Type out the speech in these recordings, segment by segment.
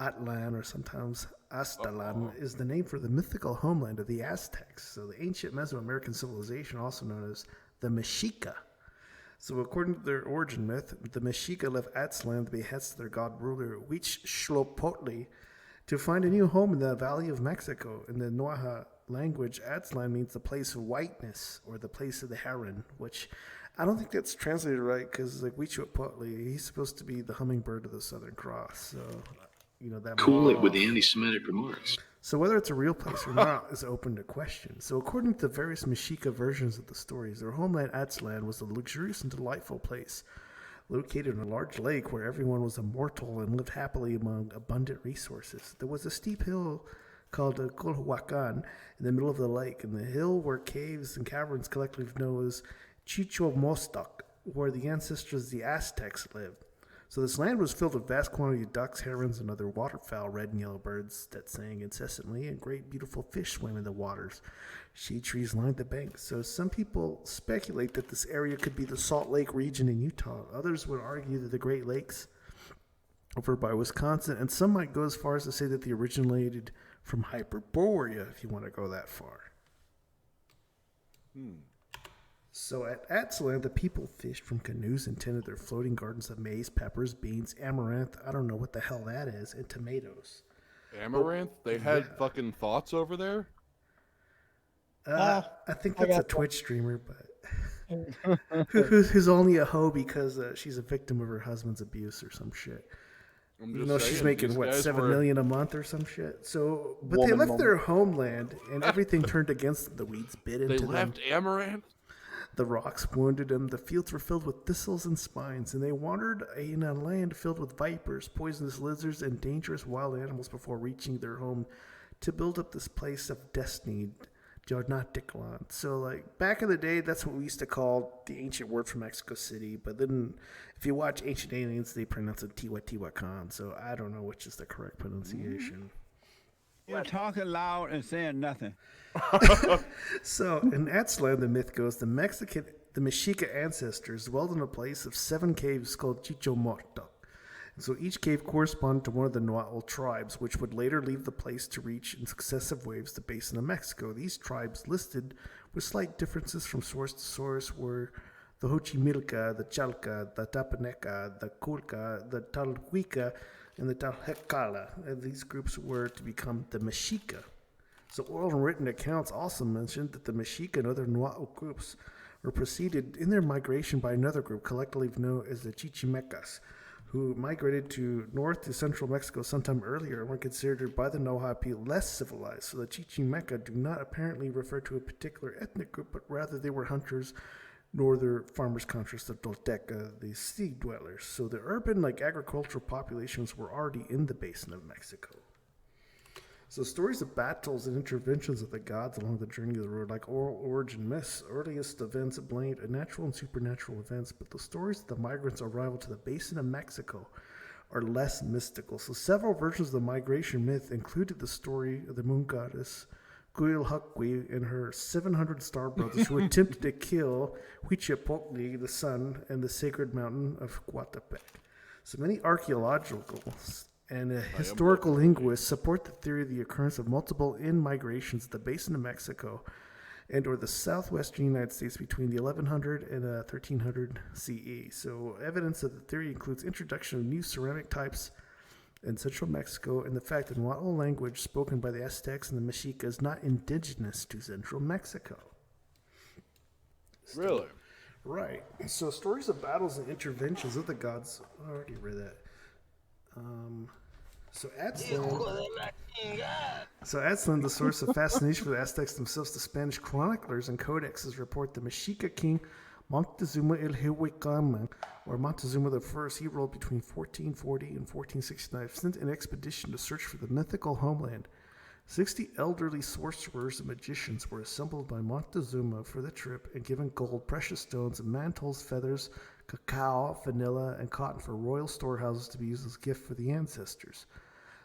Aztlan, or sometimes Aztlan, is the name for the mythical homeland of the Aztecs. So the ancient Mesoamerican civilization, also known as the Mexica. So according to their origin myth, the Mexica left Aztlan at the behest of their god ruler Huitzilopochtli to find a new home in the Valley of Mexico. In the Noaha language, Aztlan means the place of whiteness, or the place of the heron, which I don't think that's translated right, because like Huitzilopochtli, he's supposed to be the hummingbird of the Southern Cross. So, that Cool it with the anti-Semitic remarks. So whether it's a real place or not is open to question. So according to various Mexica versions of the stories, their homeland Aztlan was a luxurious and delightful place located on a large lake where everyone was immortal and lived happily among abundant resources. There was a steep hill called Culhuacan in the middle of the lake, and the hill where caves and caverns collectively known as Chichomostoc, where the ancestors of the Aztecs lived. So this land was filled with vast quantity of ducks, herons, and other waterfowl, red and yellow birds that sang incessantly, and great beautiful fish swam in the waters. Shade trees lined the banks. So some people speculate that this area could be the Salt Lake region in Utah. Others would argue that the Great Lakes over by Wisconsin, and some might go as far as to say that they originated from Hyperborea, if you want to go that far. So at Aztlan, the people fished from canoes and tended their floating gardens of maize, peppers, beans, amaranth, I don't know what the hell that is, and tomatoes. Amaranth? They had fucking thoughts over there? I think that's a Twitch streamer, but who's only a hoe because she's a victim of her husband's abuse or some shit. Even though she's making, $7 million a month or some shit. So, but they left their homeland, and everything turned against them. The weeds bit into them. They left Amaranth? The rocks wounded them. The fields were filled with thistles and spines, and they wandered in a land filled with vipers, poisonous lizards, and dangerous wild animals before reaching their home to build up this place of destiny, Jonathan. So, like, back in the day, that's what we used to call the ancient word for Mexico City. But then, if you watch Ancient Aliens, they pronounce it Teotihuacan. So, I don't know which is the correct pronunciation. You're talking loud and saying nothing. So, in Aztlan, the myth goes, the Mexica ancestors dwelled in a place of 7 caves called Chichomostoc. And so each cave corresponded to one of the Nahuatl tribes, which would later leave the place to reach in successive waves the basin of Mexico. These tribes, listed with slight differences from source to source, were the Xochimilca, the Chalca, the Tapaneca, the Culca, the Talhuica, and the Talhecala. And these groups were to become the Mexica. So oral and written accounts also mentioned that the Mexica and other Nahuatl groups were preceded in their migration by another group collectively known as the Chichimecas, who migrated to north to central Mexico sometime earlier and were considered by the Nahuatl people less civilized. So the Chichimeca do not apparently refer to a particular ethnic group, but rather they were hunters, northern farmers conscious of Tolteca, the sea dwellers. So the urban, agricultural populations were already in the basin of Mexico. So stories of battles and interventions of the gods along the journey of the road, like oral origin myths, earliest events blamed natural and supernatural events, but the stories of the migrants' arrival to the basin of Mexico are less mystical. So several versions of the migration myth included the story of the moon goddess Cuilhuacuy and her 700 star brothers who attempted to kill Huitzilopochtli, the sun, and the sacred mountain of Coatepec. So many archaeological and historical linguists support the theory of the occurrence of multiple in-migrations to the basin of Mexico and or the southwestern United States between the 1100 and 1300 CE. So evidence of the theory includes introduction of new ceramic types in central Mexico and the fact that Nahuatl language spoken by the Aztecs and the Mexica is not indigenous to central Mexico. Really? Right. So stories of battles and interventions of the gods, I already read that. So Aztlan, the source of fascination for the Aztecs themselves, the Spanish chroniclers and codexes report the Mexica king Moctezuma el Huehuetlán, or Montezuma I, he ruled between 1440 and 1469, sent an expedition to search for the mythical homeland. 60 elderly sorcerers and magicians were assembled by Moctezuma for the trip and given gold, precious stones, mantles, feathers, cacao, vanilla, and cotton for royal storehouses to be used as a gift for the ancestors.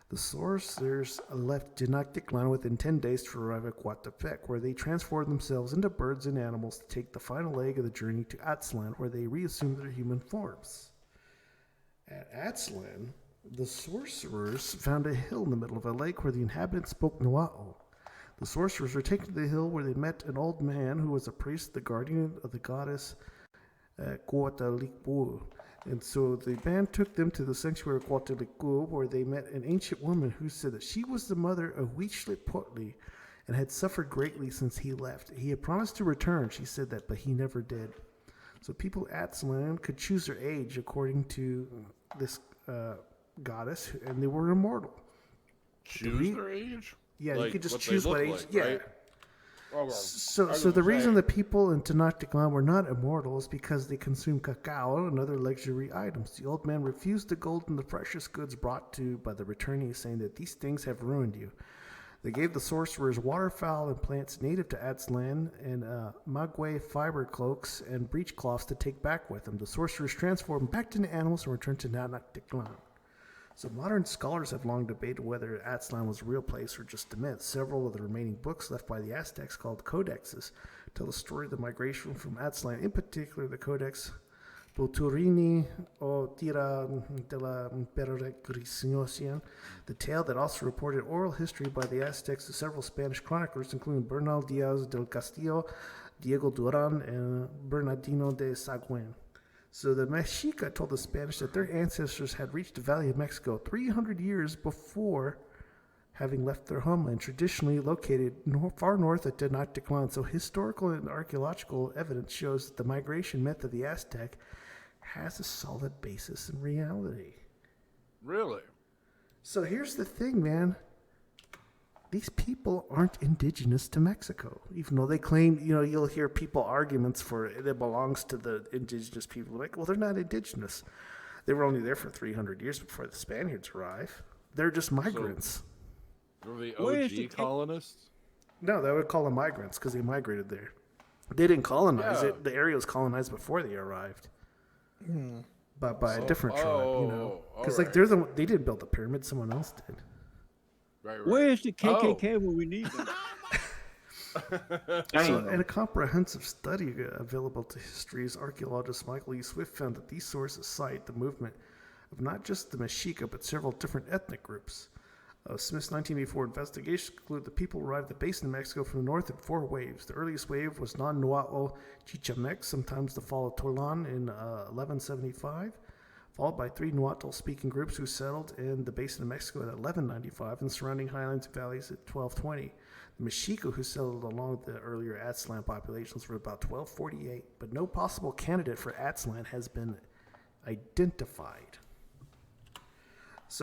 The sorcerers left Tenochtitlan within 10 days to arrive at Coatepec, where they transformed themselves into birds and animals to take the final leg of the journey to Aztlan, where they reassumed their human forms. At Aztlan, The sorcerers found a hill in the middle of a lake where the inhabitants spoke Nahuatl. The sorcerers were taken to the hill where they met an old man who was a priest, the guardian of the goddess Coatlicue. And so the band took them to the sanctuary of Coatlicue, where they met an ancient woman who said that she was the mother of Huitzilopochtli and had suffered greatly since he left. He had promised to return, she said that, but he never did. So people at Aztlan could choose their age according to this goddess, and they were immortal. Choose their age? Yeah, Like, you could just what they choose what look age. like, Yeah. right? Okay. So I was the gonna reason say. the people in Tenochtitlan were not immortal is because they consumed cacao and other luxury items. The old man refused the gold and the precious goods brought to by the returnees, saying that these things have ruined you. They gave the sorcerers waterfowl and plants native to Aztlan and maguey fiber cloaks and breechcloths to take back with them. The sorcerers transformed back into animals and returned to Tenochtitlan. So modern scholars have long debated whether Aztlan was a real place or just a myth. Several of the remaining books left by the Aztecs, called codexes, tell the story of the migration from Aztlan, in particular the Codex Boturini o Tira de la Peregrinación, the tale that also reported oral history by the Aztecs to several Spanish chroniclers, including Bernal Diaz del Castillo, Diego Duran, and Bernardino de Sahagún. So the Mexica told the Spanish that their ancestors had reached the Valley of Mexico 300 years before having left their homeland, traditionally located far north of Tenochtitlan. So historical and archaeological evidence shows that the migration myth of the Aztec has a solid basis in reality. Really? So here's the thing, man. These people aren't indigenous to Mexico, even though they claim, you'll hear people arguments for it belongs to the indigenous people. Like, well, they're not indigenous. They were only there for 300 years before the Spaniards arrived. They're just migrants. Were the Where is OG the- colonists? No, they would call them migrants because they migrated there. They didn't colonize Yeah. it. The area was colonized before they arrived. But by a different tribe, Because alright. they didn't build the pyramid, someone else did. Right, right. Where is the KKK when we need them? So, in a comprehensive study available to history's archaeologist Michael E. Swift found that these sources cite the movement of not just the Mexica, but several different ethnic groups. Smith's 1984 investigation concluded that people arrived at the basin of Mexico from the north in 4 waves. The earliest wave was non-Nahuatl Chichimex, sometimes the fall of Torlan in 1175, followed by 3 Nahuatl-speaking groups who settled in the basin of Mexico at 1195 and surrounding highlands and valleys at 1220. The Mexica, who settled along with the earlier Aztlan populations, were about 1248, but no possible candidate for Aztlan has been identified.